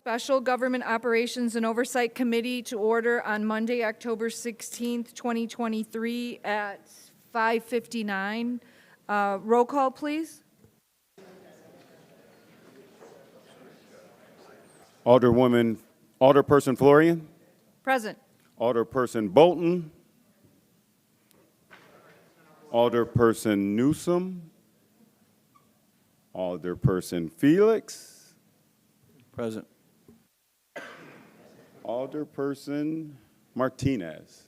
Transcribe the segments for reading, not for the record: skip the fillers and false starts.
Special Government Operations and Oversight Committee to order on Monday, October 16th, 2023 at 5:59. Roll call, please. Alderperson Florian, Present. Alderperson Bolton, Alderperson Newsom, Alderperson Felix, Present. Alderperson Martinez.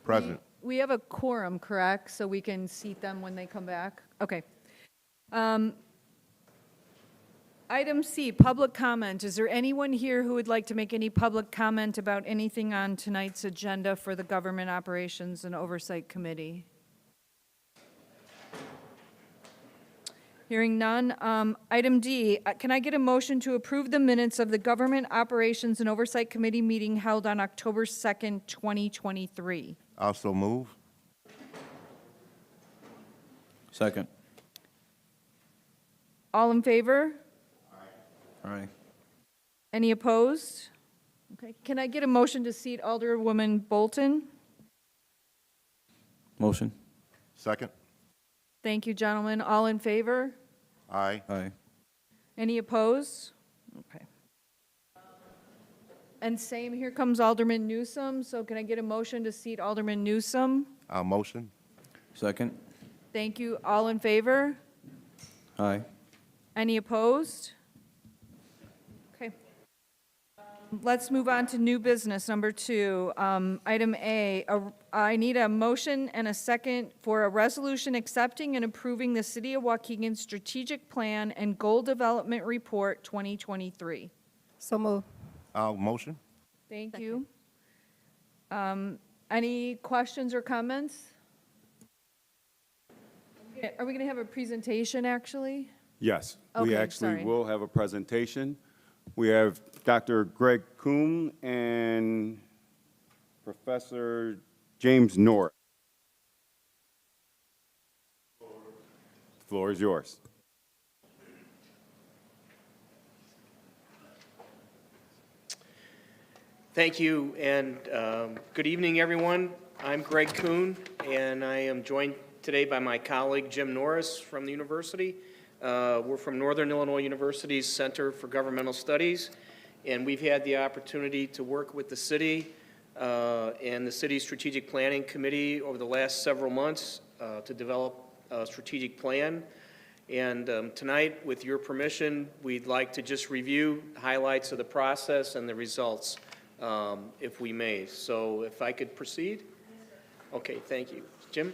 Present. We have a quorum, correct? So we can seat them when they come back? Okay. Item C, public comment. Is there anyone here who would like to make any public comment about anything on tonight's agenda for the Government Operations and Oversight Committee? Hearing none. Item D, can I get a motion to approve the minutes of the Government Operations and Oversight Committee meeting held on October 2nd, 2023? Also move. Second. All in favor? Aye. Any opposed? Okay. Can I get a motion to seat Alderwoman Bolton? Motion. Second. Thank you, gentlemen. All in favor? Aye. Aye. Any opposed? Okay. And same, here comes Alderman Newsom. So can I get a motion to seat Alderman Newsom? Motion. Second. Thank you. All in favor? Aye. Any opposed? Okay. Let's move on to new business, number 2. Item A, I need a motion and a second for a resolution accepting and approving the City of Waukegan Strategic Plan and Goal Development Report 2023. So move. Motion. Thank you. Any questions or comments? Are we going to have a presentation, actually? Yes, Okay, we actually sorry. will have a presentation. We have Dr. Greg Kuhn and Professor James Norris. The floor is yours. Thank you, and good evening, everyone. I'm Greg Kuhn, and I am joined today by my colleague Jim Norris from the university. We're from Northern Illinois University's Center for Governmental Studies, and we've had the opportunity to work with the city and the city's strategic planning committee over the last several months to develop a strategic plan. And tonight, with your permission, we'd like to just review highlights of the process and the results, if we may. So if I could proceed? Okay, thank you. Jim?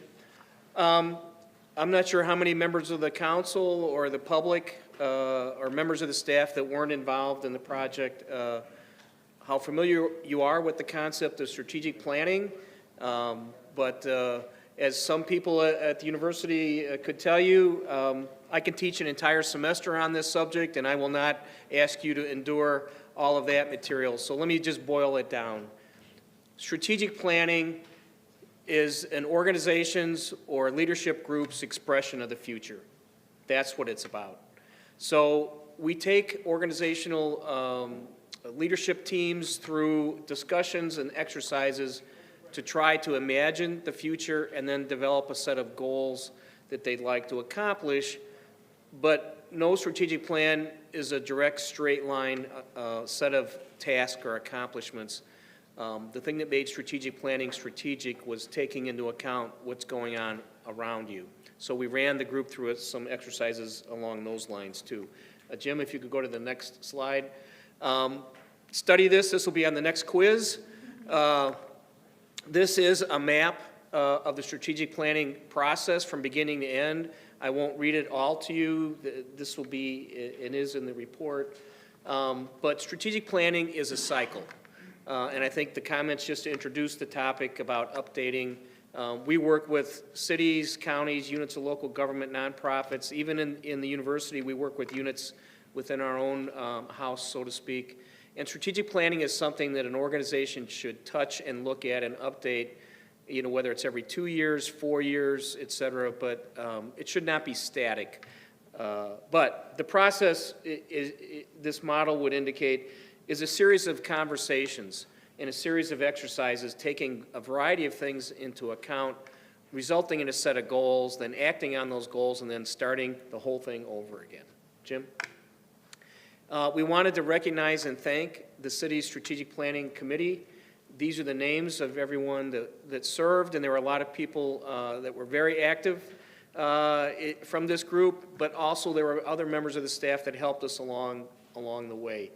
I'm not sure how many members of the council or the public or members of the staff that weren't involved in the project, how familiar you are with the concept of strategic planning. But as some people at the university could tell you, I can teach an entire semester on this subject, and I will not ask you to endure all of that material. So let me just boil it down. Strategic planning is an organization's or leadership group's expression of the future. That's what it's about. So we take organizational leadership teams through discussions and exercises to try to imagine the future and then develop a set of goals that they'd like to accomplish. But no strategic plan is a direct straight line set of tasks or accomplishments. The thing that made strategic planning strategic was taking into account what's going on around you. So we ran the group through some exercises along those lines too. Jim, if you could go to the next slide. Study this. This will be on the next quiz. This is a map of the strategic planning process from beginning to end. I won't read it all to you. This will be, it is in the report. But strategic planning is a cycle. And I think the comments just to introduce the topic about updating. We work with cities, counties, units of local government, nonprofits. Even in the university, we work with units within our own house, so to speak. And strategic planning is something that an organization should touch and look at and update, you know, whether it's every 2 years, 4 years, et cetera, but it should not be static. But the process, this model would indicate, is a series of conversations and a series of exercises taking a variety of things into account, resulting in a set of goals, then acting on those goals, and then starting the whole thing over again. Jim? We wanted to recognize and thank the city's Strategic Planning Committee. These are the names of everyone that served, and there were a lot of people that were very active from this group, but also there were other members of the staff that helped us along the way.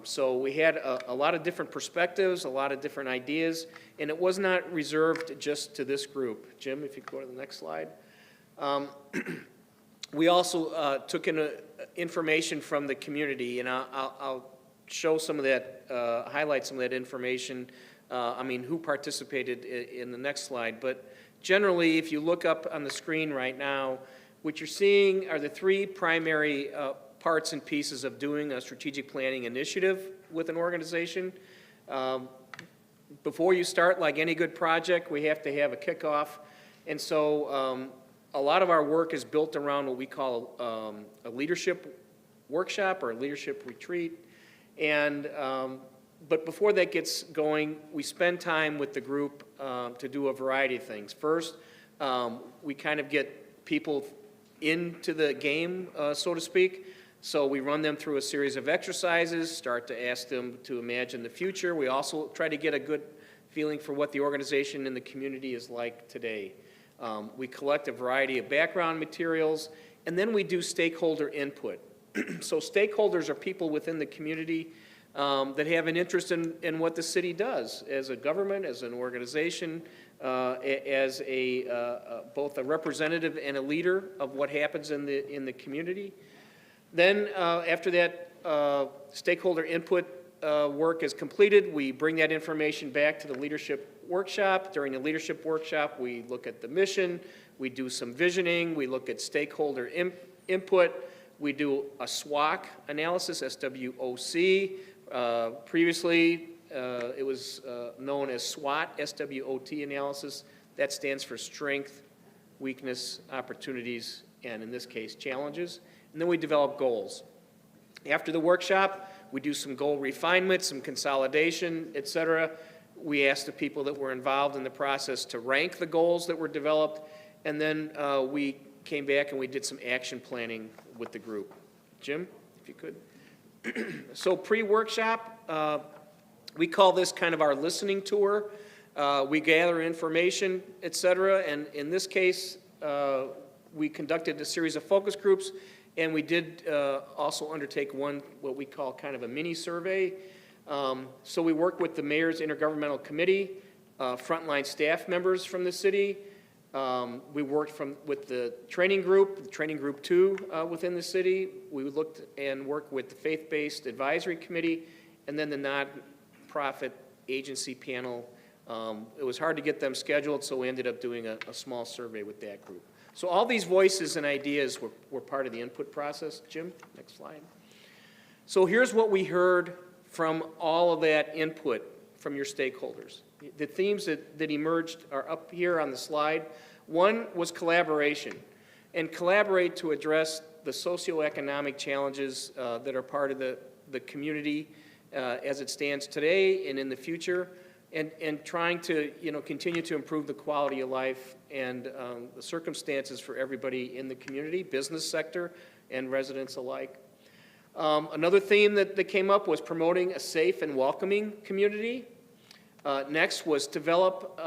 So we had a lot of different perspectives, a lot of different ideas, and it was not reserved just to this group. Jim, if you go to the next slide. We also took in information from the community, and I'll show some of that, highlight some of that information, who participated in the next slide. But generally, if you look up on the screen right now, what you're seeing are the three primary parts and pieces of doing a strategic planning initiative with an organization. Before you start, like any good project, we have to have a kickoff. And so a lot of our work is built around what we call a leadership workshop or a leadership retreat. And but before that gets going, we spend time with the group to do a variety of things. First, we kind of get people into the game, so to speak. So we run them through a series of exercises, start to ask them to imagine the future. We also try to get a good feeling for what the organization and the community is like today. We collect a variety of background materials, and then we do stakeholder input. So stakeholders are people within the community that have an interest in what the city does as a government, as an organization, as both a representative and a leader of what happens in the community. Then after that stakeholder input work is completed, we bring that information back to the leadership workshop. During the leadership workshop, we look at the mission, we do some visioning, we look at stakeholder input, we do a SWOC analysis, SWOC. Previously, it was known as SWOT, SWOT analysis. That stands for strength, weakness, opportunities, and in this case, challenges. And then we develop goals. After the workshop, we do some goal refinement, some consolidation, et cetera. We asked the people that were involved in the process to rank the goals that were developed, and then we came back and we did some action planning with the group. Jim, if you could. So pre-workshop, we call this kind of our listening tour. We gather information, et cetera, and in this case, we conducted a series of focus groups, and we did also undertake one, what we call kind of a mini survey. So we worked with the Mayor's Intergovernmental Committee, frontline staff members from the city. We worked with the Training Group 2 within the city. We looked and worked with the Faith-Based Advisory Committee, and then the nonprofit agency panel. It was hard to get them scheduled, so we ended up doing a small survey with that group. So all these voices and ideas were part of the input process. Jim, next slide. So here's what we heard from all of that input from your stakeholders. The themes that emerged are up here on the slide. One was collaboration, and collaborate to address the socioeconomic challenges that are part of the community as it stands today and in the future, and trying to continue to improve the quality of life and the circumstances for everybody in the community, business sector and residents alike. Another theme that came up was promoting a safe and welcoming community. Next was develop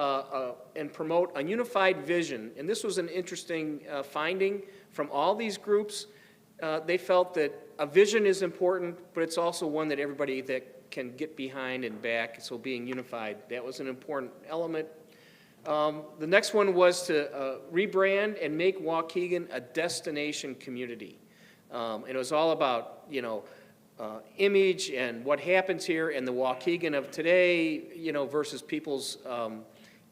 and promote a unified vision. And this was an interesting finding from all these groups. They felt that a vision is important, but it's also one that everybody that can get behind and back, so being unified. That was an important element. The next one was to rebrand and make Waukegan a destination community. And it was all about, image and what happens here and the Waukegan of today, versus people's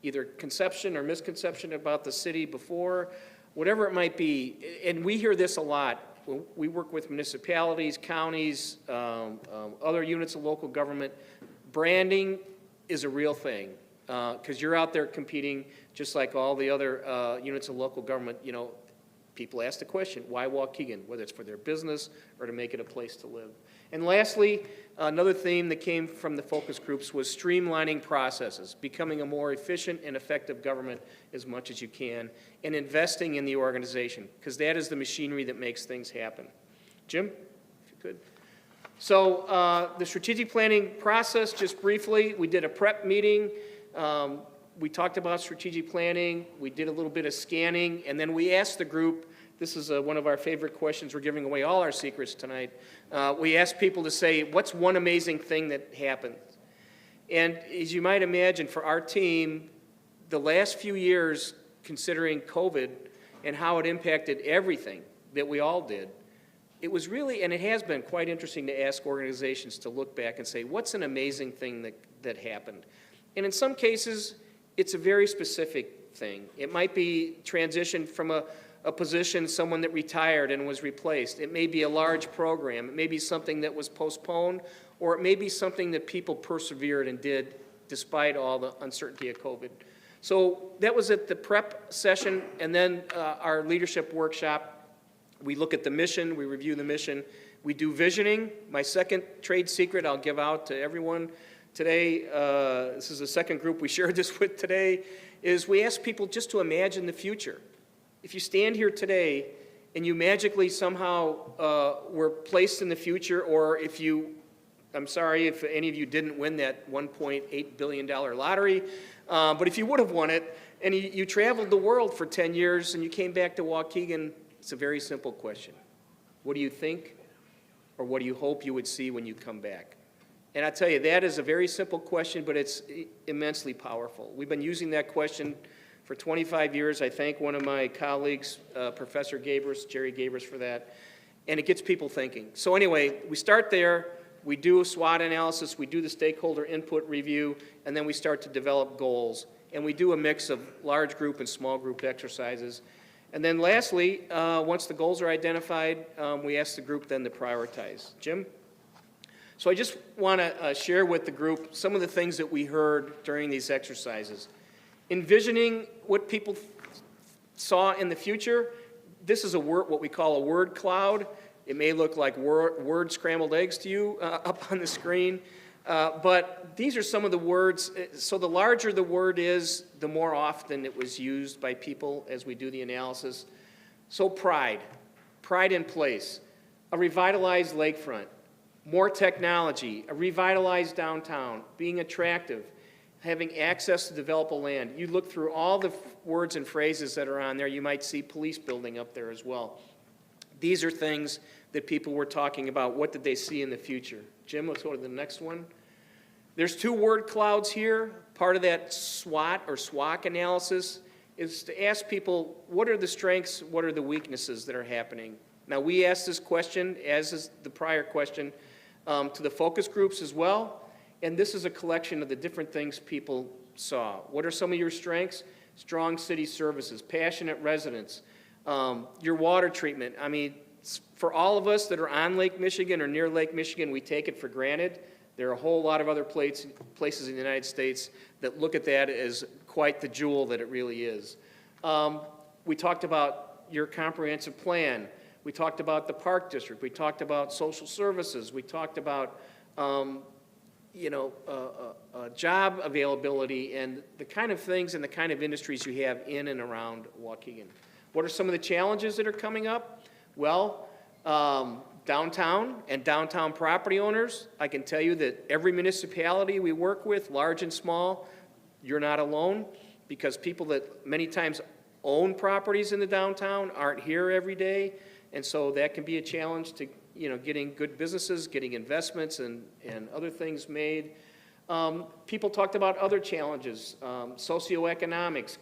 either conception or misconception about the city before, whatever it might be. And we hear this a lot. We work with municipalities, counties, other units of local government. Branding is a real thing because you're out there competing just like all the other units of local government. People ask the question, why Waukegan, whether it's for their business or to make it a place to live. And lastly, another theme that came from the focus groups was streamlining processes, becoming a more efficient and effective government as much as you can, and investing in the organization, because that is the machinery that makes things happen. Jim, if you could. So the strategic planning process, just briefly, we did a prep meeting. We talked about strategic planning. We did a little bit of scanning, and then we asked the group, this is one of our favorite questions. We're giving away all our secrets tonight. We asked people to say, what's one amazing thing that happened? And as you might imagine, for our team, the last few years, considering COVID and how it impacted everything that we all did, it was really, and it has been quite interesting to ask organizations to look back and say, what's an amazing thing that happened? And in some cases, it's a very specific thing. It might be transition from a position, someone that retired and was replaced. It may be a large program. It may be something that was postponed, or it may be something that people persevered and did despite all the uncertainty of COVID. So that was at the prep session, and then our leadership workshop. We look at the mission, we review the mission, we do visioning. My second trade secret I'll give out to everyone today, this is the second group we shared this with today, is we ask people just to imagine the future. If you stand here today and you magically somehow were placed in the future, or if you, I'm sorry if any of you didn't win that $1.8 billion lottery, but if you would have won it and you traveled the world for 10 years and you came back to Waukegan, it's a very simple question. What do you think, or what do you hope you would see when you come back? And I tell you, that is a very simple question, but it's immensely powerful. We've been using that question for 25 years. I thank one of my colleagues, Professor Gabers, Jerry Gabers, for that. And it gets people thinking. So anyway, we start there. We do a SWOT analysis. We do the stakeholder input review. And then we start to develop goals. And we do a mix of large group and small group exercises. And then lastly, once the goals are identified, we ask the group then to prioritize. Jim? So I just want to share with the group some of the things that we heard during these exercises. Envisioning what people saw in the future, this is what we call a word cloud. It may look like word scrambled eggs to you up on the screen, but these are some of the words. So the larger the word is, the more often it was used by people as we do the analysis. So pride in place, a revitalized lakefront, more technology, a revitalized downtown, being attractive, having access to developable land. You look through all the words and phrases that are on there, you might see police building up there as well. These are things that people were talking about. What did they see in the future? Jim, let's go to the next one. There's two word clouds here. Part of that SWOT or SWOC analysis is to ask people, what are the strengths, what are the weaknesses that are happening? Now, we asked this question, as is the prior question, to the focus groups as well. And this is a collection of the different things people saw. What are some of your strengths? Strong city services, passionate residents, your water treatment. I mean, for all of us that are on Lake Michigan or near Lake Michigan, we take it for granted. There are a whole lot of other places in the United States that look at that as quite the jewel that it really is. We talked about your comprehensive plan. We talked about the park district. We talked about social services. We talked about job availability and the kind of things and the kind of industries you have in and around Waukegan. What are some of the challenges that are coming up? Well, downtown and downtown property owners. I can tell you that every municipality we work with, large and small, you're not alone, because people that many times own properties in the downtown aren't here every day, and so that can be a challenge to getting good businesses, getting investments and other things made. People talked about other challenges, socioeconomics,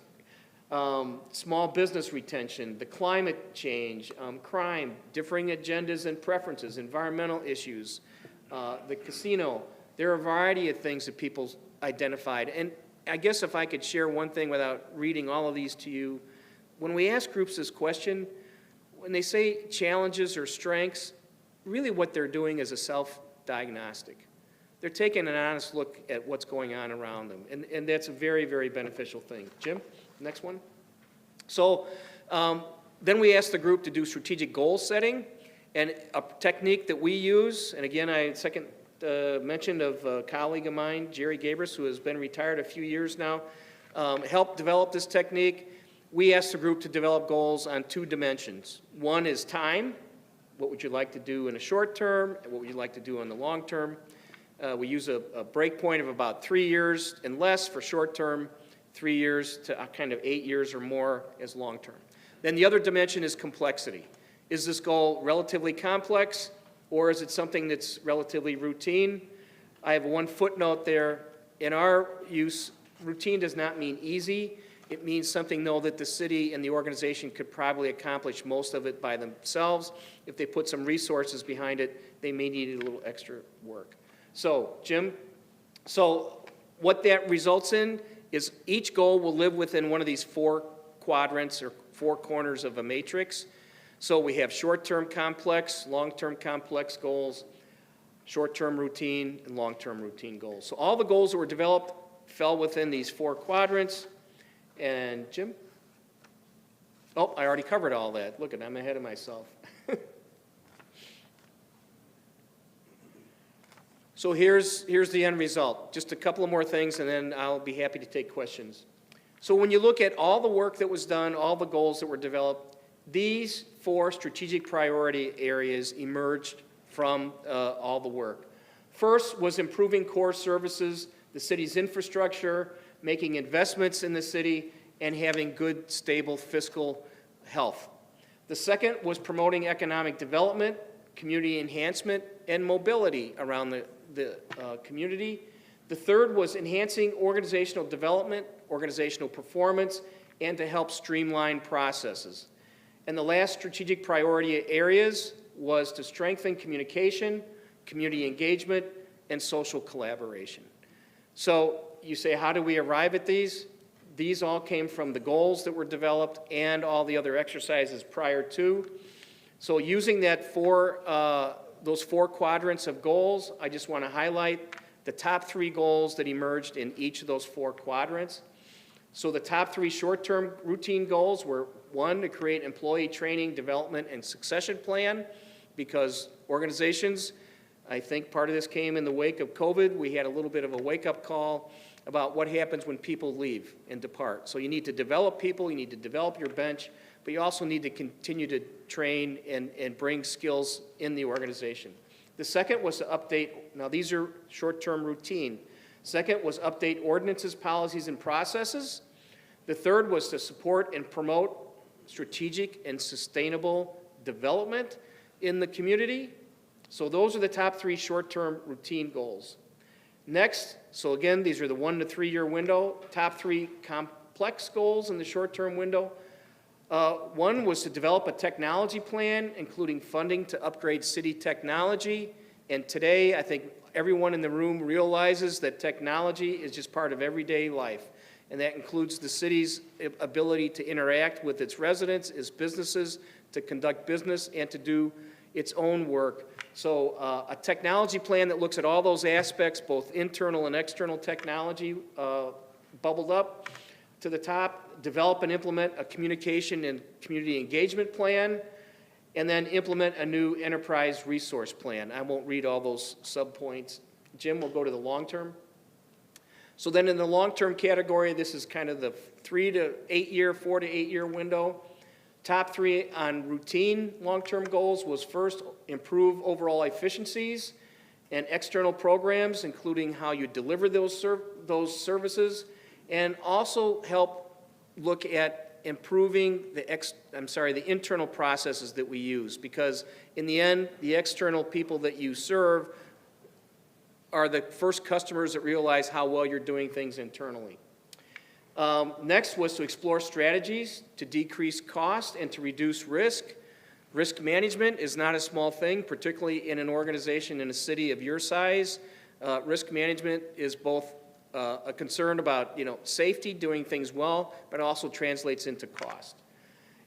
small business retention, the climate change, crime, differing agendas and preferences, environmental issues, the casino. There are a variety of things that people identified. And I guess if I could share one thing without reading all of these to you, when we ask groups this question, when they say challenges or strengths, really what they're doing is a self-diagnostic. They're taking an honest look at what's going on around them, and that's a very, very beneficial thing. Jim, next one. So then we asked the group to do strategic goal setting, And a technique that we use, and again, I mentioned of a colleague of mine, Jerry Gabris, who has been retired a few years now, helped develop this technique. We asked the group to develop goals on 2 dimensions. One is time. What would you like to do in the short term? And what would you like to do in the long term? We use a break point of about 3 years and less for short term, 3 years to kind of 8 years or more as long term. Then the other dimension is complexity. Is this goal relatively complex, or is it something that's relatively routine? I have one footnote there. In our use, routine does not mean easy. It means something, though, that the city and the organization could probably accomplish most of it by themselves. If they put some resources behind it, they may need a little extra work. So, Jim, what that results in is each goal will live within one of these 4 quadrants or 4 corners of a matrix. So we have short-term complex, long-term complex goals, short-term routine, and long-term routine goals. So all the goals that were developed fell within these 4 quadrants. And Jim? Oh, I already covered all that. Look, I'm ahead of myself. So here's the end result. Just a couple of more things, and then I'll be happy to take questions. So when you look at all the work that was done, all the goals that were developed, these 4 strategic priority areas emerged from all the work. First was improving core services, the city's infrastructure, making investments in the city, and having good, stable fiscal health. The second was promoting economic development, community enhancement, and mobility around the community. The third was enhancing organizational development, organizational performance, and to help streamline processes. And the last strategic priority areas was to strengthen communication, community engagement, and social collaboration. So you say, how do we arrive at these? These all came from the goals that were developed and all the other exercises prior to. So using that those 4 quadrants of goals, I just want to highlight the top 3 goals that emerged in each of those 4 quadrants. So the top 3 short-term routine goals were, 1, to create employee training, development, and succession plan, because organizations, I think part of this came in the wake of COVID. We had a little bit of a wake-up call about what happens when people leave and depart. So you need to develop people, you need to develop your bench, but you also need to continue to train and bring skills in the organization. The second was to update, now these are short-term routine. Second was update ordinances, policies, and processes. The third was to support and promote strategic and sustainable development in the community. So those are the top 3 short-term routine goals. Next, so again, these are the 1 to 3 year window, top 3 complex goals in the short-term window. 1 was to develop a technology plan, including funding to upgrade city technology. And today, I think everyone in the room realizes that technology is just part of everyday life. And that includes the city's ability to interact with its residents, its businesses, to conduct business, and to do its own work. So a technology plan that looks at all those aspects, both internal and external technology, bubbled up to the top. Develop and implement a communication and community engagement plan, and then implement a new enterprise resource plan. I won't read all those subpoints. Jim will go to the long term. So then in the long-term category, this is kind of the 3 to 8 year, 4 to 8 year window. Top 3 on routine long-term goals was, first, improve overall efficiencies and external programs, including how you deliver those services, and also help look at improving the internal processes that we use, because in the end, the external people that you serve are the first customers that realize how well you're doing things internally. Next was to explore strategies to decrease cost and to reduce risk. Risk management is not a small thing, particularly in an organization in a city of your size. Risk management is both a concern about safety, doing things well, but also translates into cost.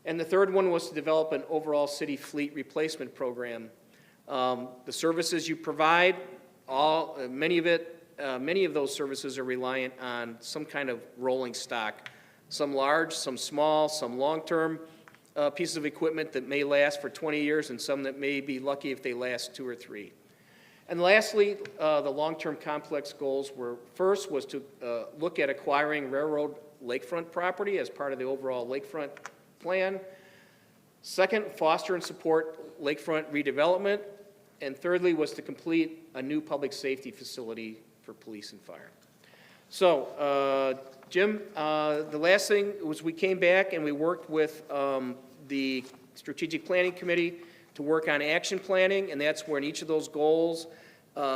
And the third one was to develop an overall city fleet replacement program. The services you provide, many of those services are reliant on some kind of rolling stock, some large, some small, some long-term. pieces of equipment that may last for 20 years and some that may be lucky if they last 2 or 3. And lastly, the long-term complex goals were, first was to look at acquiring railroad lakefront property as part of the overall lakefront plan. Second, foster and support lakefront redevelopment. And thirdly was to complete a new public safety facility for police and fire. So, Jim, the last thing was we came back and we worked with the Strategic Planning Committee to work on action planning, and that's where in each of those goals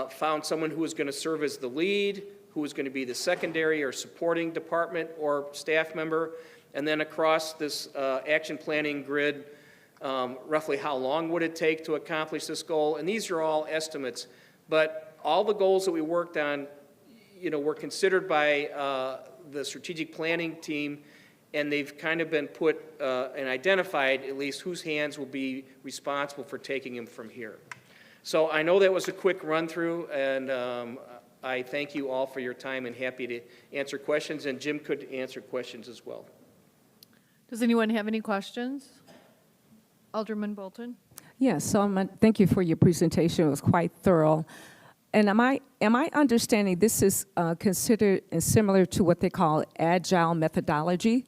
found someone who was going to serve as the lead, who was going to be the secondary or supporting department or staff member, and then across this action planning grid, roughly how long would it take to accomplish this goal. And these are all estimates, but all the goals that we worked on, were considered by the strategic planning team, and they've kind of been put and identified at least whose hands will be responsible for taking them from here. So I know that was a quick run through, and I thank you all for your time and happy to answer questions, and Jim could answer questions as well. Does anyone have any questions? Alderman Bolton? Yes, so thank you for your presentation. It was quite thorough. And am I understanding this is considered similar to what they call agile methodology?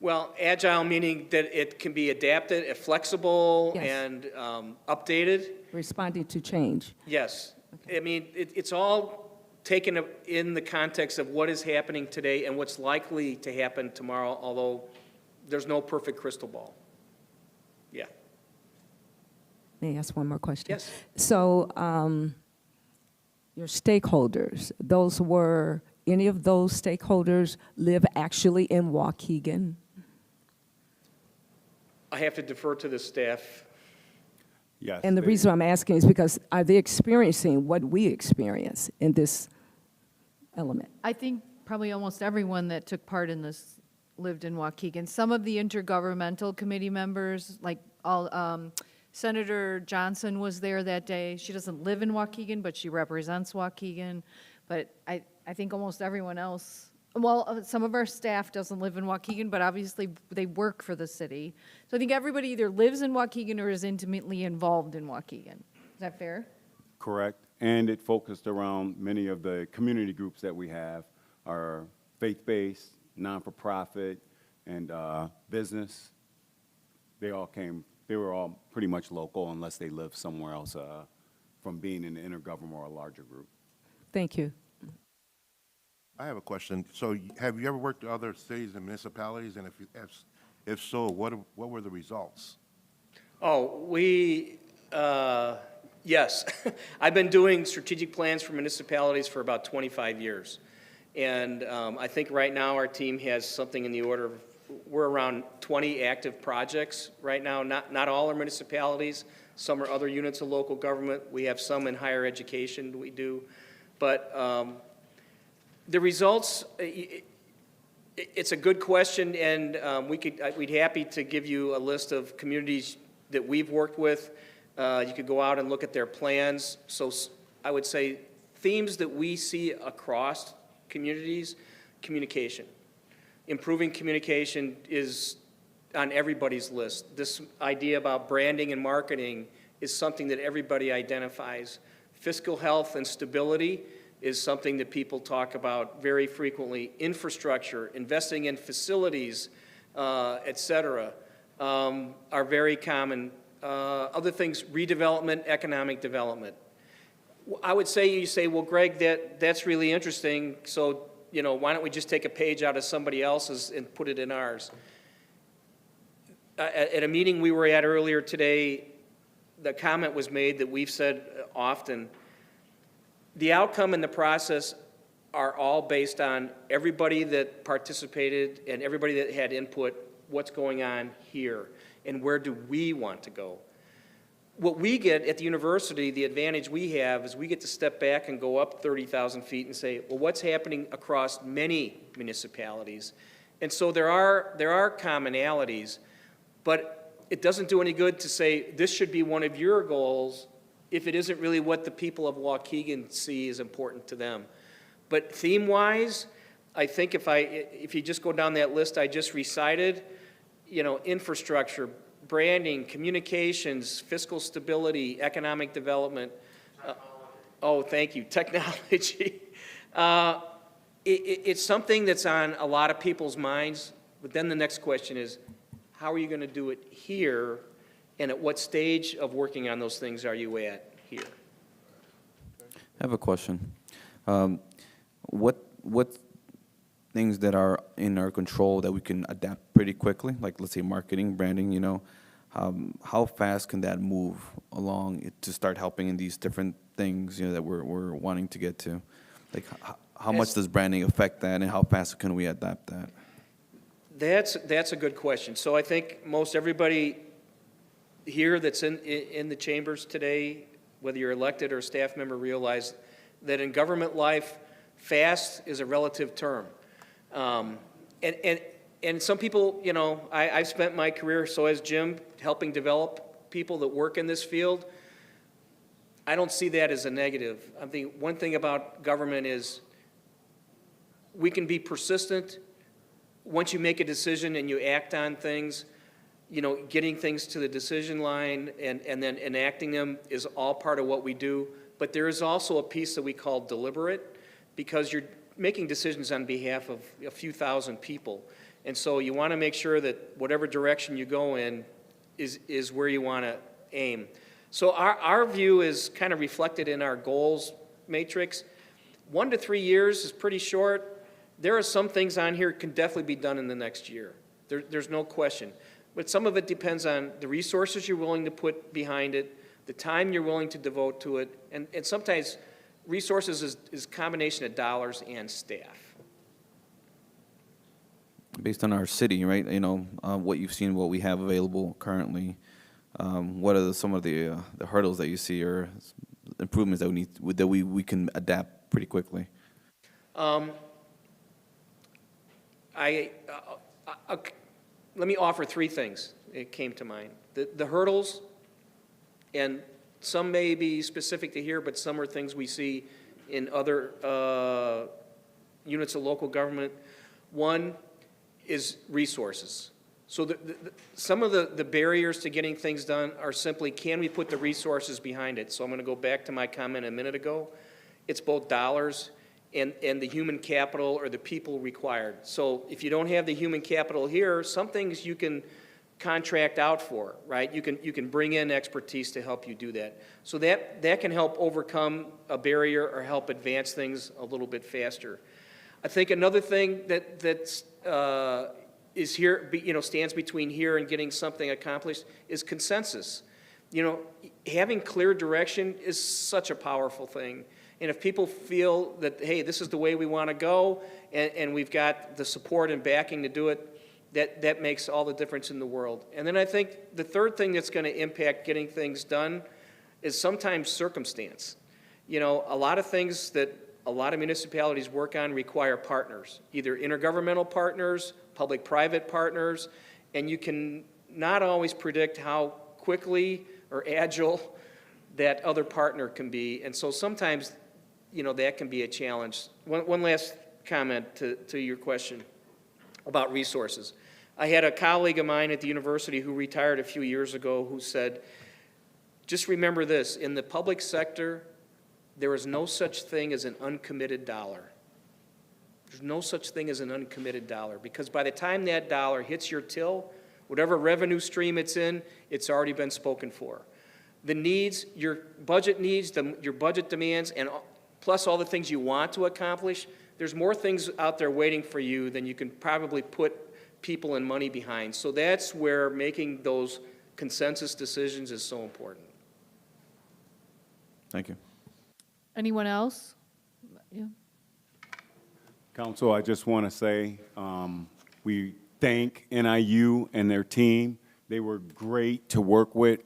Well, agile meaning that it can be adapted, flexible, Yes. and updated. Responding to change. Yes. I mean, it's all taken in the context of what is happening today and what's likely to happen tomorrow, although there's no perfect crystal ball. Yeah. May I ask one more question? Yes. So your stakeholders, any of those stakeholders live actually in Waukegan? I have to defer to the staff. Yes. And the they- reason I'm asking is because are they experiencing what we experience in this element? I think probably almost everyone that took part in this lived in Waukegan. Some of the intergovernmental committee members, like Senator Johnson was there that day. She doesn't live in Waukegan, but she represents Waukegan. But I think almost everyone else, well, some of our staff doesn't live in Waukegan, but obviously they work for the city. So I think everybody either lives in Waukegan or is intimately involved in Waukegan. Is that fair? Correct. And it focused around many of the community groups that we have are faith-based, non-for-profit, and business. They were all pretty much local unless they lived somewhere else from being in the intergovernmental or a larger group. Thank you. I have a question. So have you ever worked with other cities and municipalities? And if so, what were the results? Oh, yes. I've been doing strategic plans for municipalities for about 25 years. And I think right now our team has something in the order of, we're around 20 active projects right now. Not all are municipalities. Some are other units of local government. We have some in higher education we do. But the results, it's a good question, and we'd happy to give you a list of communities that we've worked with. You could go out and look at their plans. So I would say themes that we see across communities: communication. Improving communication is on everybody's list. This idea about branding and marketing is something that everybody identifies. Fiscal health and stability is something that people talk about very frequently. Infrastructure, investing in facilities, et cetera, are very common. Other things, redevelopment, economic development. I would say, you say, well, Greg, that's really interesting, so why don't we just take a page out of somebody else's and put it in ours? At a meeting we were at earlier today, the comment was made that we've said often, the outcome and the process are all based on everybody that participated and everybody that had input, what's going on here, and where do we want to go. What we get at the university, the advantage we have, is we get to step back and go up 30,000 feet and say, well, what's happening across many municipalities? And so there are commonalities, but it doesn't do any good to say this should be one of your goals if it isn't really what the people of Waukegan see is important to them. But theme-wise, I think if you just go down that list I just recited, infrastructure, branding, communications, fiscal stability, economic development. Oh, thank you, technology. It's something that's on a lot of people's minds, but then the next question is, how are you going to do it here, and at what stage of working on those things are you at here? I have a question. What things that are in our control that we can adapt pretty quickly, like let's say marketing, branding, how fast can that move along to start helping in these different things, that we're wanting to get to? Like, how much does branding affect that, and how fast can we adapt that? That's a good question. So I think most everybody here that's in the chambers today, whether you're elected or a staff member, realize that in government life, fast is a relative term. And some people, I've spent my career, so has Jim, helping develop people that work in this field. I don't see that as a negative. I think one thing about government is we can be persistent. Once you make a decision and you act on things, getting things to the decision line and then enacting them is all part of what we do. But there is also a piece that we call deliberate, because you're making decisions on behalf of a few thousand people. And so you want to make sure that whatever direction you go in is where you want to aim. So our view is kind of reflected in our goals matrix. 1 to 3 years is pretty short. There are some things on here that can definitely be done in the next year. There's no question. But some of it depends on the resources you're willing to put behind it, the time you're willing to devote to it, and sometimes resources is a combination of dollars and staff. Based on our city, right? What you've seen, what we have available currently. What are some of the hurdles that you see, or improvements that we can adapt pretty quickly? Let me offer 3 things that came to mind. The hurdles, and some may be specific to here, but some are things we see in other units of local government. One is resources. So some of the barriers to getting things done are simply, can we put the resources behind it? So I'm going to go back to my comment a minute ago. It's both dollars and the human capital or the people required. So if you don't have the human capital here, some things you can contract out for, right? You can bring in expertise to help you do that. So that can help overcome a barrier or help advance things a little bit faster. I think another thing that's is here, stands between here and getting something accomplished is consensus. Having clear direction is such a powerful thing. And if people feel that, hey, this is the way we want to go, and we've got the support and backing to do it, that makes all the difference in the world. And then I think the third thing that's going to impact getting things done is sometimes circumstance. A lot of things that a lot of municipalities work on require partners, either intergovernmental partners, public-private partners, and you can not always predict how quickly or agile that other partner can be. And so sometimes, that can be a challenge. One last comment to your question about resources. I had a colleague of mine at the university who retired a few years ago who said, just remember this, in the public sector, there is no such thing as an uncommitted dollar. There's no such thing as an uncommitted dollar, because by the time that dollar hits your till, whatever revenue stream it's in, it's already been spoken for. The needs, your budget needs, your budget demands, and plus all the things you want to accomplish, there's more things out there waiting for you than you can probably put people and money behind. So that's where making those consensus decisions is so important. Thank you. Anyone else? Yeah. Council, I just want to say we thank NIU and their team. They were great to work with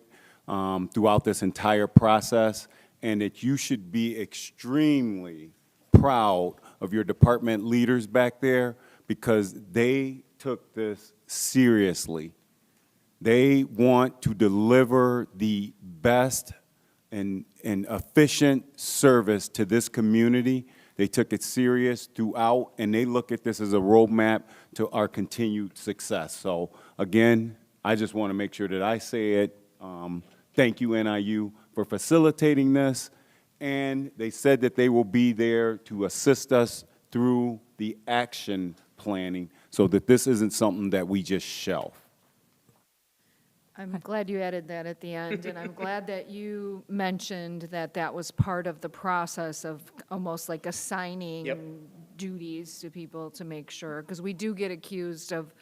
throughout this entire process, and that you should be extremely proud of your department leaders back there, because they took this seriously. They want to deliver the best and efficient service to this community They took it serious throughout, and they look at this as a roadmap to our continued success. So again, I just want to make sure that I say it. Thank you, NIU, for facilitating this. And they said that they will be there to assist us through the action planning so that this isn't something that we just shelve. I'm glad you added that at the end, and I'm glad that you mentioned that that was part of the process of almost like assigning Yep. duties to people to make sure, because we do get accused of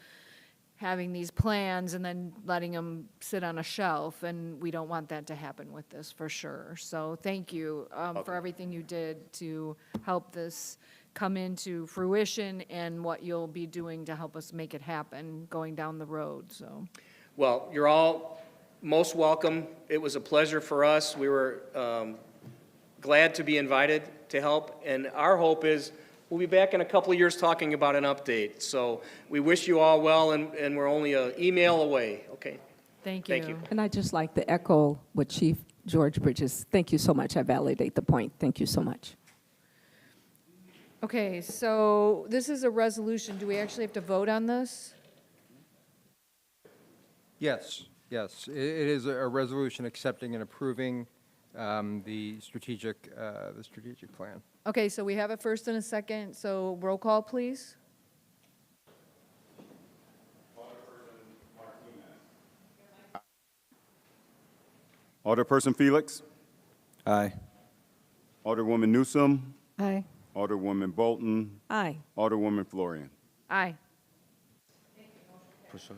having these plans and then letting them sit on a shelf, and we don't want that to happen with this, for sure. So thank you for everything you did to help this come into fruition and what you'll be doing to help us make it happen going down the road, so. Well, you're all most welcome. It was a pleasure for us. We were glad to be invited to help, and our hope is we'll be back in a couple of years talking about an update. So we wish you all well, and we're only an email away. Okay. Thank you. Thank you. And I'd just like to echo what Chief George Bridges, thank you so much. I validate the point. Thank you so much. Okay, so this is a resolution. Do we actually have to vote on this? Yes, yes. It is a resolution accepting and approving the strategic plan. Okay, so we have a first and a second, so roll call, please. Alderperson Felix, Aye. Alderwoman Newsom, Aye. Alderwoman Bolton, Aye. Alderwoman Florian. Aye. Push.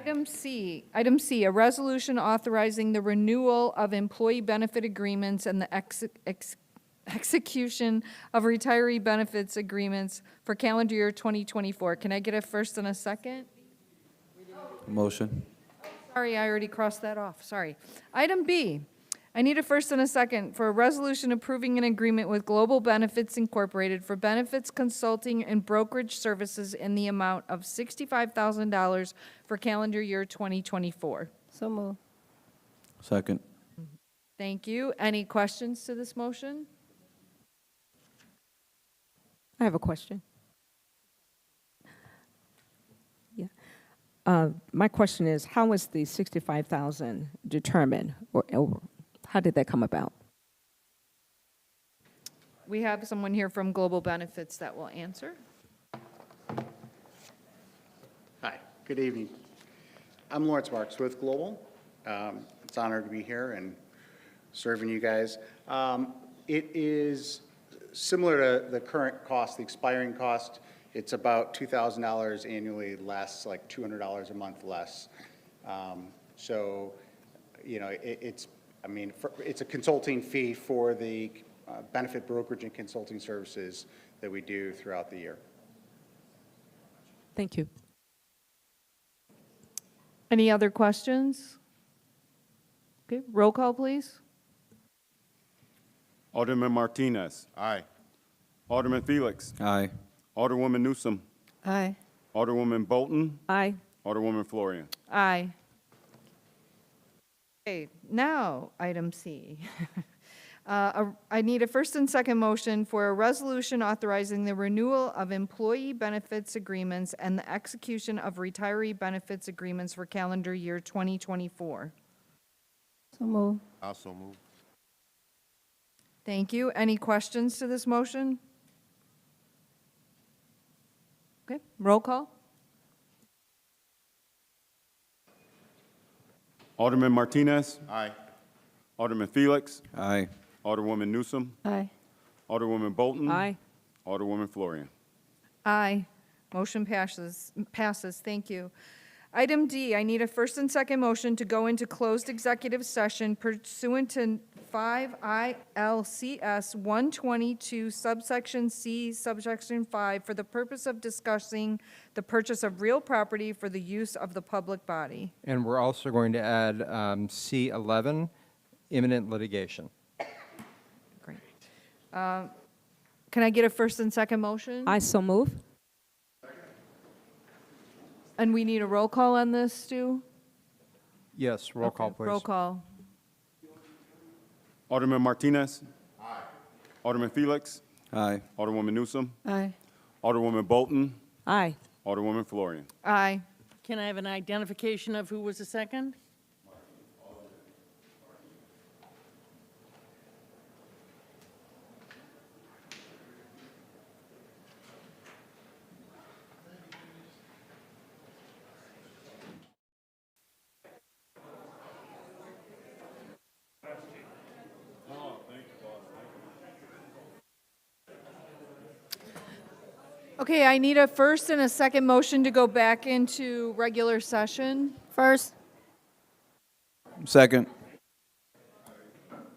Item C, a resolution authorizing the renewal of employee benefit agreements and the execution of retiree benefits agreements for calendar year 2024. Can I get a first and a second? Motion. Sorry, I already crossed that off, sorry. Item B, I need a first and a second for a resolution approving an agreement with Global Benefits Incorporated for benefits consulting and brokerage services in the amount of $65,000 for calendar year 2024. So move. Second. Thank you. Any questions to this motion? I have a question. Yeah. My question is, how was the 65,000 determined, or how did that come about? We have someone here from Global Benefits that will answer. Hi, good evening. I'm Lawrence Marks with Global. It's an honor to be here and serving you guys. It is similar to the current cost, the expiring cost. It's about $2,000 annually less, like $200 a month less. So, you know, it's a consulting fee for the benefit brokerage and consulting services that we do throughout the year. Thank you. Any other questions? Okay, roll call, please. Alderman Martinez, Aye. Alderman Felix, Aye. Alderwoman Newsom, Aye. Alderwoman Bolton, Aye. Alderwoman Florian. Aye. Okay, now, item C. I need a first and second motion for a resolution authorizing the renewal of employee benefits agreements and the execution of retiree benefits agreements for calendar year 2024. So move. Also move. Thank you. Any questions to this motion? Okay, roll call. Alderman Martinez, Aye. Alderman Felix, Aye. Alderwoman Newsom, Aye. Alderwoman Bolton. Aye. Alderwoman Florian. Aye. Motion passes. Thank you. Item D, I need a first and second motion to go into closed executive session pursuant to 5 ILCS 122 subsection C subsection 5 for the purpose of discussing the purchase of real property for the use of the public body. And we're also going to add C11, imminent litigation. Great. Can I get a first and second motion? I so move. And we need a roll call on this, Stu? Yes, roll call, Okay, please. Roll call. Alderman Martinez. Alderman Felix, Aye. Alderwoman Newsom, Aye. Alderwoman Bolton, Aye. Alderwoman Florian. Aye. Can I have an identification of who was the second? Okay, I need a first and a second motion to go back into regular session. First. Second.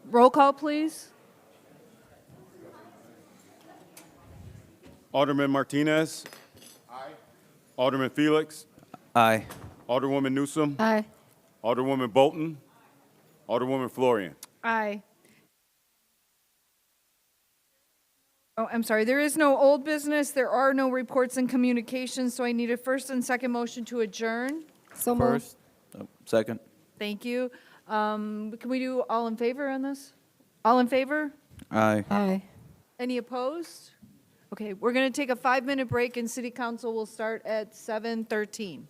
Roll call, please. Alderman Martinez. Aye. Alderman Felix, Aye. Alderwoman Newsom, Aye. Alderwoman Bolton, Alderwoman Florian. Aye. Oh, I'm sorry, there is no old business, there are no reports and communications, so I need a first and second motion to adjourn. So moved. First. Second. Thank you. Can we do all in favor on this? All in favor? Aye. Aye. Any opposed? Okay, we're going to take a 5-minute break and city council will start at 7:13.